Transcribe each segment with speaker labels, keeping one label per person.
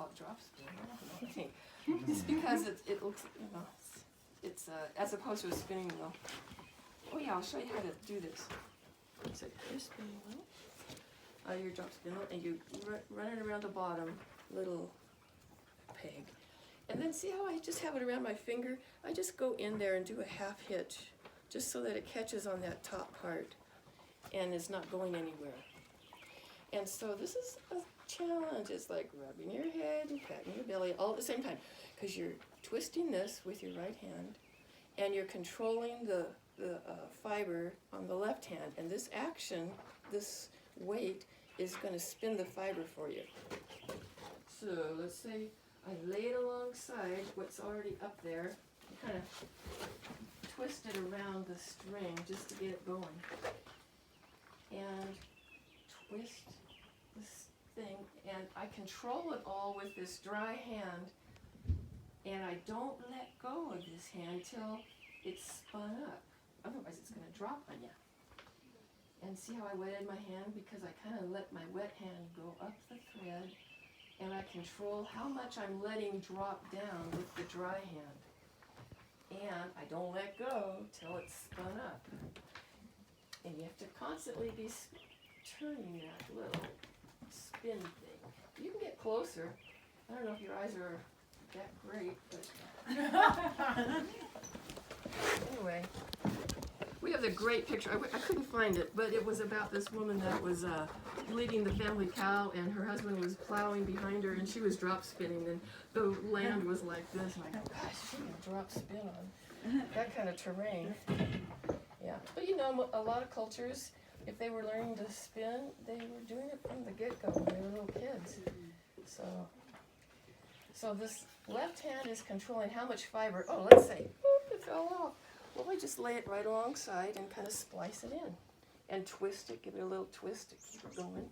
Speaker 1: call it drop spin. I don't know. I think it's because it looks, you know, it's as opposed to a spinning wheel. Oh yeah, I'll show you how to do this. So your spinning wheel, your drop spindle, and you run it around the bottom little peg. And then see how I just have it around my finger? I just go in there and do a half hitch, just so that it catches on that top part and is not going anywhere. And so this is a challenge. It's like rubbing your head and patting your belly all at the same time, because you're twisting this with your right hand and you're controlling the fiber on the left hand. And this action, this weight, is going to spin the fiber for you. So let's say I lay it alongside what's already up there, kind of twist it around the string just to get it going. And twist this thing, and I control it all with this dry hand, and I don't let go of this hand till it's spun up. Otherwise it's going to drop on you. And see how I wetted my hand? Because I kind of let my wet hand go up the thread, and I control how much I'm letting drop down with the dry hand. And I don't let go till it's spun up. And you have to constantly be turning that little spin thing. You can get closer. I don't know if your eyes are that great, but anyway. We have the great picture. I couldn't find it, but it was about this woman that was leading the family cow, and her husband was plowing behind her, and she was drop spinning, and the land was like this. And I go, gosh, she can drop spin on that kind of terrain. Yeah, but you know, a lot of cultures, if they were learning to spin, they were doing it from the get-go when they were little kids. So this left hand is controlling how much fiber. Oh, let's say, whoop, it fell off. Well, I just lay it right alongside and kind of splice it in and twist it, give it a little twist to keep it going.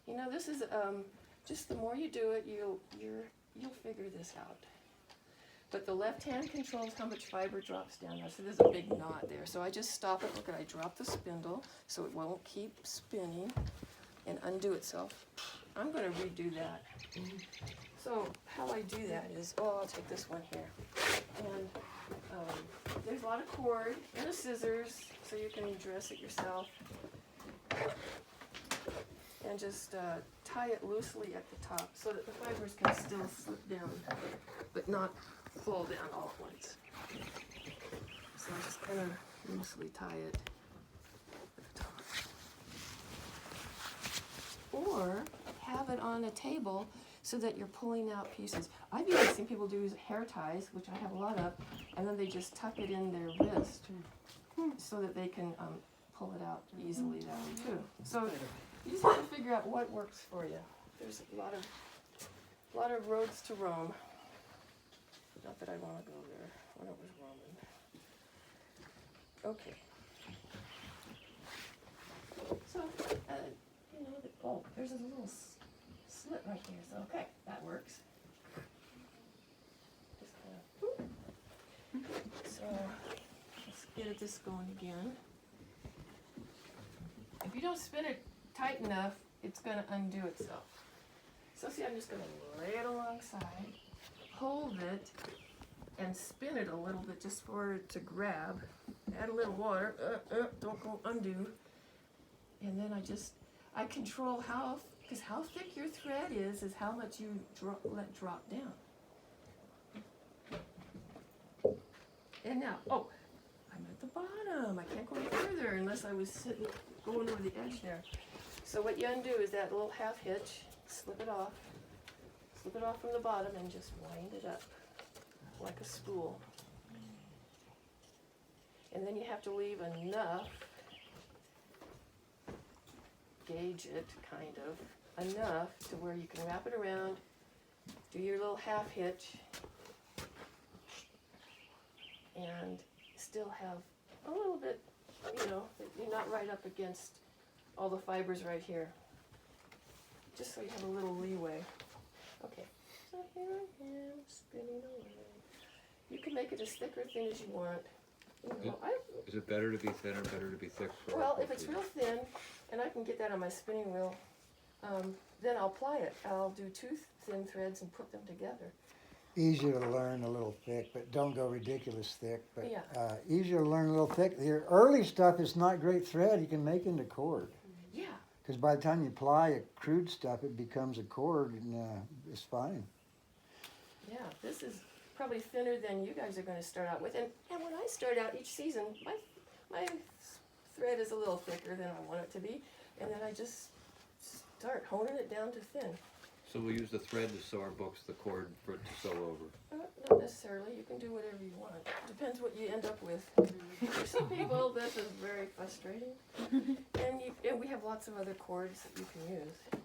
Speaker 1: You know, this is just the more you do it, you'll figure this out. But the left hand controls how much fiber drops down there. So there's a big knot there. So I just stop it. Look, I drop the spindle so it won't keep spinning and undo itself. I'm going to redo that. So how I do that is, I'll take this one here. And there's a lot of cord and a scissors, so you can dress it yourself. And just tie it loosely at the top so that the fibers can still slip down, but not fall down all at once. So I just kind of loosely tie it at the top. Or have it on a table so that you're pulling out pieces. I've even seen people do hair ties, which I have a lot of, and then they just tuck it in their wrist so that they can pull it out easily that way too. So you just have to figure out what works for you. There's a lot of roads to Rome. Not that I want to go there when it was Roman. Okay. So, you know, there's a little slit right here, so okay, that works. Just kind of, so let's get this going again. If you don't spin it tight enough, it's going to undo itself. So see, I'm just going to lay it alongside, hold it, and spin it a little bit just for it to grab. Add a little water, don't go undo. And then I control because how thick your thread is how much you let drop down. And now, I'm at the bottom. I can't go any further unless I was going over the edge there. So what you undo is that little half hitch, slip it off from the bottom and just wind it up like a spool. And then you have to leave enough, gauge it kind of, enough to where you can wrap it around, do your little half hitch, and still have a little bit, you know, you're not right up against all the fibers right here. Just so you have a little leeway. Okay, so here I am spinning away. You can make it as thick or thin as you want. You know,
Speaker 2: is it better to be thin or better to be thick?
Speaker 1: Well, if it's real thin, and I can get that on my spinning wheel, then I'll ply it. I'll do two thin threads and put them together.
Speaker 2: Easier to learn a little thick, but don't go ridiculous thick. But
Speaker 1: Yeah.
Speaker 2: easier to learn a little thick. The early stuff is not great thread. You can make into cord.
Speaker 1: Yeah.
Speaker 2: Because by the time you ply a crude stuff, it becomes a cord, and it's fine.
Speaker 1: Yeah, this is probably thinner than you guys are going to start out with. And when I start out each season, my thread is a little thicker than I want it to be. And then I just start honing it down to thin.
Speaker 3: So we use the thread to sew our books, the cord for it to sew over.
Speaker 1: Not necessarily. You can do whatever you want. Depends what you end up with. For some people, this is very frustrating. And we have lots of other cords that you can use.